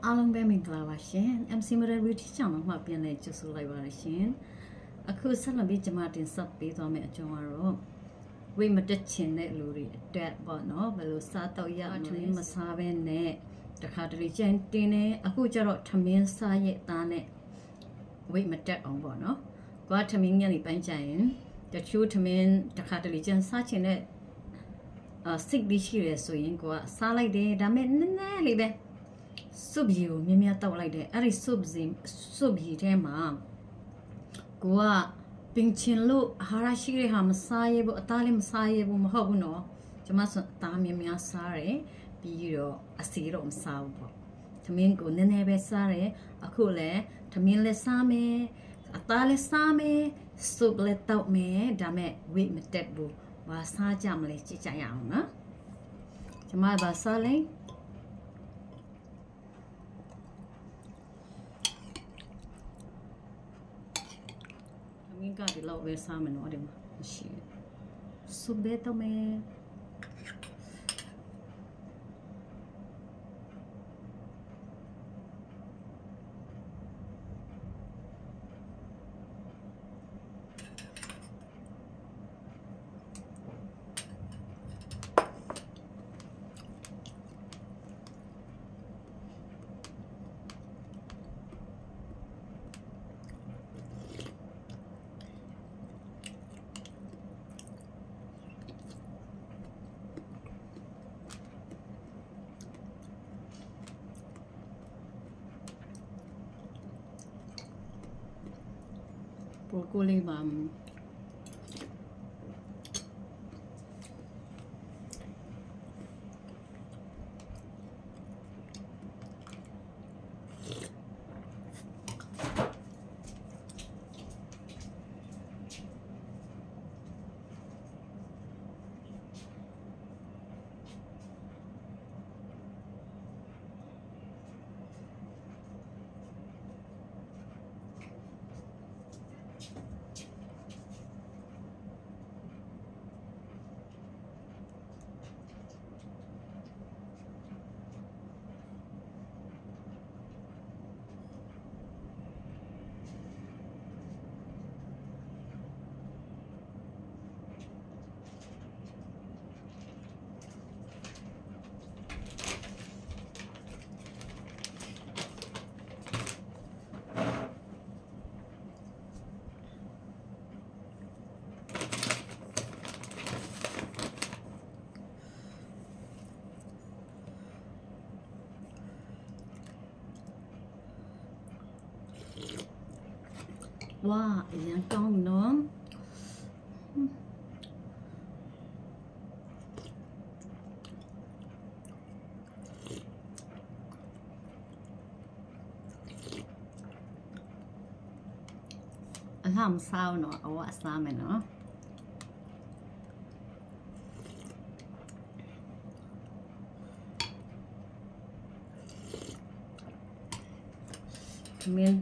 အားလုံးပဲမင်္ဂလာပါရှင် MC Model Beauty Channel မှာပြန်လည်ကြိုဆိုလိုက်ပါရရှင်အခုဆက်လက်ပြီးကျွန်မတင်ဆက်ပေးသွားမယ့်အကြောင်းကတော့ဝိမတက်ချင်တဲ့လူတွေအတွက်ပေါ့နော်ဘယ်လိုစားတော့ရမလဲမစားဘဲနဲ့တခါတလေကျန်တင်းနေအခုကျတော့ထမင်းစားရဲ့သားနဲ့ဝိမတက်အောင်ပေါ့နော်ကွာထမင်းညနေပိုင်းကျရင်တချို့ထမင်းတခါတလေကျန်စားချင်တဲ့စိတ်ပြီးရှိရဆိုရင်ကိုကစားလိုက်တယ်ဒါမဲ့နည်းနည်းလေးပဲစုပ်ကြီးကိုမြင်းမြတောက်လိုက်တယ်အဲ့ဒီစုပ်ကြီးထဲမှာကိုကပင်ချင်လို့ဟာရရှိတဲ့ဟာမစားရဘူးအသားလည်းမစားရဘူးမဟုတ်ဘူးနော်ကျွန်မဆိုအသားမြင်းစားတယ်ပြီးတော့အစီတော့မစားဘူးပေါ့သမင်းကိုနည်းနည်းပဲစားတယ်အခုလည်းသမင်းလည်းစားမယ်အသားလည်းစားမယ်စုပ်လည်းတောက်မယ်ဒါမဲ့ဝိတ်မတက်ဘူးဘာစားကြမလဲကြည့်ကြရအောင်နော်ကျွန်မဘာစားလဲသမင်းကဒီလောက်ပဲစားမယ်နော်ဒီမှာမရှိစုပ်ပဲတောက်မယ်broccoli bam wow အရင်ကောင်းနော်အလှမ်းစားနော်အဝတ်စားမယ်နော်ထမင်း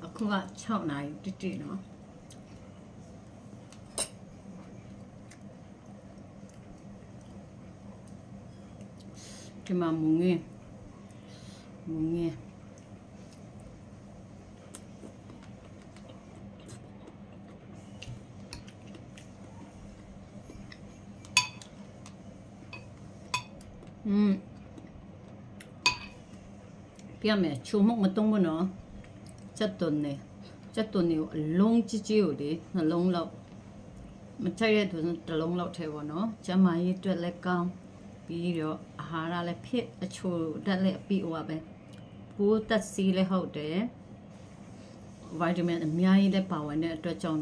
အခုက6နာရီတိနော်ဒီမှာမုံငယ်ပြ ပြမယ်ချုံမမတုံးဘူးနော်ချက်သွန်းနေချက်သွန်းနေကိုအလုံးကြီးကြီးကိုလေနှလုံးလောက်မချိုက်တဲ့သူတစ်လုံးလောက်ထဲပေါ့နော်ကျမကြီးအတွက်လည်းကောင်းပြီးတော့အာဟာရလည်းဖြစ်အချိုတက်လည်းအပြည့်ဟောပဲပိုးသက်စီလည်းဟုတ်တယ်ဗိုက်တာမင်အများကြီးလည်းပါဝင်တဲ့အတွက်ကြောင့်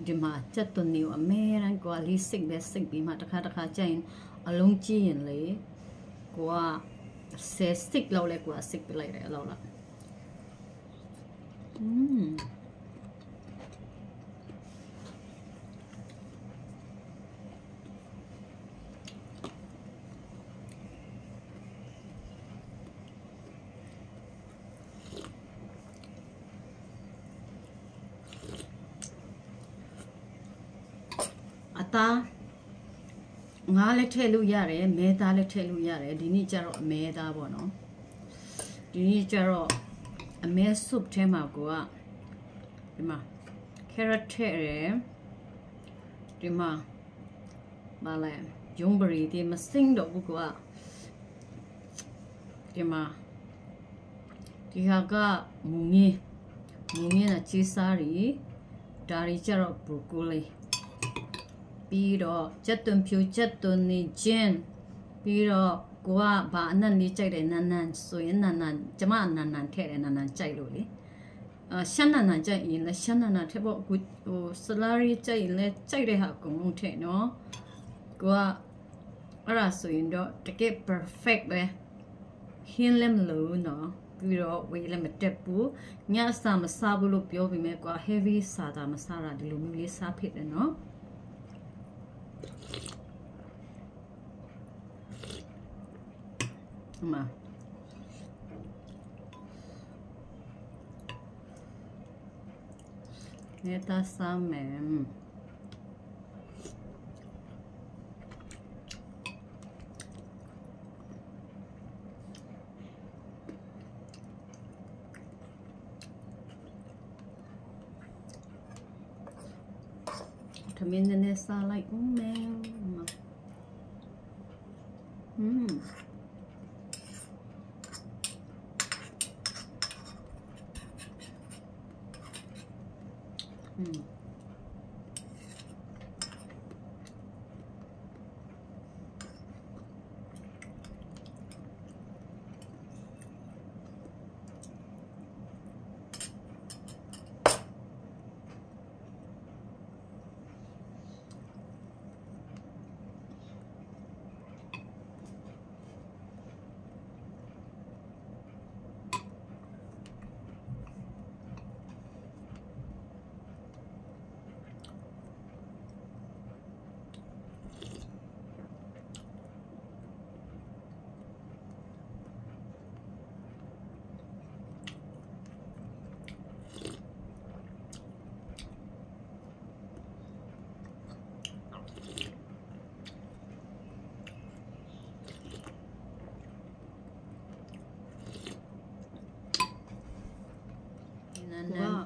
ဒီမှာချက်သွန်းနေကိုအမဲတမ်းကိုလေးစိတ်ပဲစိတ်ပြီးမှတစ်ခါကြရင်အလုံးကြီးရင်လေကိုကဆစ်လောက်လဲကိုကစိတ်ပြလိုက်တယ်အဲ့လောက်လားအသားငါလည်းထည့်လို့ရတယ်မဲသားလည်းထည့်လို့ရတယ်ဒီနေ့ကျတော့အမဲသားပေါ့နော်ဒီနေ့ကျတော့အမဲဆုပ်ထဲမှာကိုကဒီမှာ carrot ထည့်တယ်ဒီမှာမလဲဂျုံဘရီဒီမစင်းတော့ဘူးကွာဒီမှာဒီဟာကမူငင်းနဲ့ချီစားရီဒါရီကျတော့ဘရိုကိုလီပြီးတော့ချက်သွန်ဖြူချက်သွန်နေချင်းပြီးတော့ကိုကဘာအနက်လေးကြိုက်တယ်နန်းဆိုရင်နန်းကျမနန်းထည့်တယ်နန်းကြိုက်လို့လေရှမ်းနန်းကြိုက်ရင်လည်းရှမ်းနန်းထည့်ဖို့ဟိုဆလာရီကြိုက်ရင်လည်းကြိုက်တဲ့ဟာအကုန်လုံးထည့်နော်ကိုကအဲ့ဒါဆိုရင်တော့တကယ် perfect ပဲဟင်းလည်းမလို့နော်ပြီးတော့ဝေးလည်းမတက်ဘူးညစာမစားဘူးလို့ပြောပြီးမြဲကွာ heavy စားတာမစားတာဒီလိုမျိုးလေးစားဖြစ်တယ်နော်မှာနေတာစားမယ်ထမင်းနဲ့စားလိုက်ဦးမယ်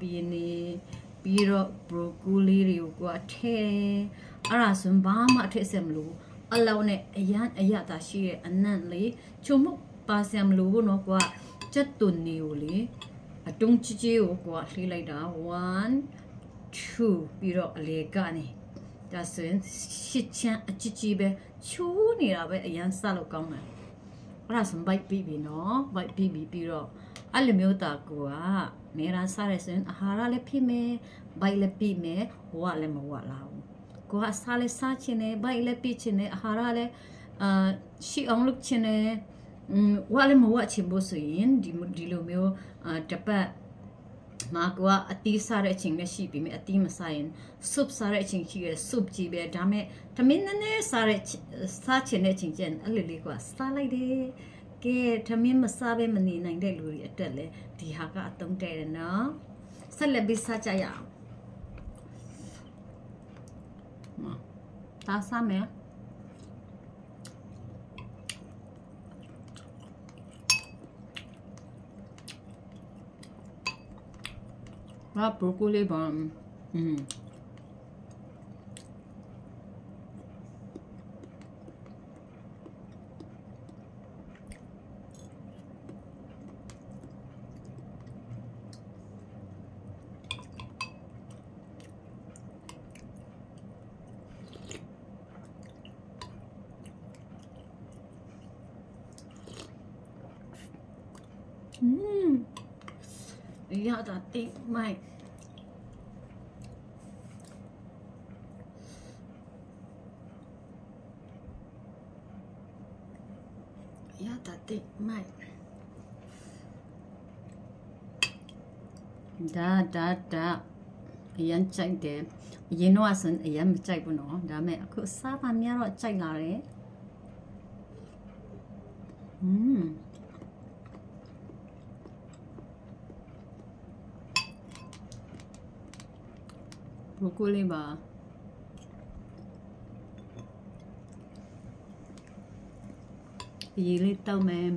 ပြီးနေပြီးတော့ broccoli တွေကိုထည့်အဲ့ဒါဆိုဘာမှထည့်စရာမလိုအလောင်းနဲ့အရသာရှိတဲ့အနံ့လေးချုံမပါစရာမလိုဘူးနော်ကွာချက်သွန်နေကိုလေအတုံးကြီးကြီးကိုကွာလှေးလိုက်တာ1 2ပြီးတော့အလေကနေဒါဆိုရင်ရှစ်ချမ်းအကြီးပဲချိုးနေတာပဲအရန်စားလို့ကောင်းတယ်အဲ့ဒါဆိုဘိုက်ပြီးပြီနော်ဘိုက်ပြီးပြီးတော့အဲ့လိုမျိုးတာကိုကနေရာစားရစင်အာဟာရလည်းဖြစ်မယ်ဘိုက်လည်းပြီးမယ်ဝါလည်းမဝါလာဘူးကိုကစားလည်းစားချင်တယ်ဘိုက်လည်းပြီးချင်တယ်အာဟာရလည်းရှိအောင်လုပ်ချင်တယ်ဝါလည်းမဝါချင်ဘူးဆိုရင်ဒီလိုမျိုးတပတ်မာကအတီးစားတဲ့အချိန်နဲ့ရှိပြီမြအတီးမစားရင်ဆုပ်စားတဲ့အချိန်ရှိရဆုပ်ကြည့်ပဲဒါမဲ့သမင်းနဲ့စားချင်တဲ့အချိန်ကျရင်အဲ့လိုလေးကစားလိုက်တယ်ကဲသမင်းမစားဘဲမနေနိုင်တဲ့လူတွေအတွက်လည်းဒီဟာကအသုံးတဲ့တယ်နော်ဆက်လက်ပြီးစားကြရအောင်ဒါစားမယ်broccoli bomb. ရတာတိတ်မိုက်ရတာတိတ်မိုက်ဒါအရင်ကြိုက်တယ်အရင်တော့ဆိုအရင်မကြိုက်ဘူးနော်ဒါပေမဲ့အခုစားပါများတော့ကြိုက်လာတယ်ဘရိုကိုလီပါရေလေးတောက်မယ်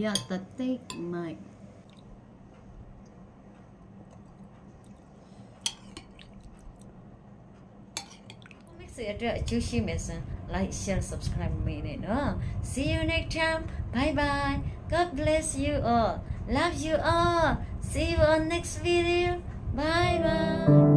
ရတာတိတ်မိုက်အတွက်အကျိုးရှိမယ်ဆို like share subscribe မင်းနဲ့နော် see you next time bye bye god bless you all love you all see you on next video bye bye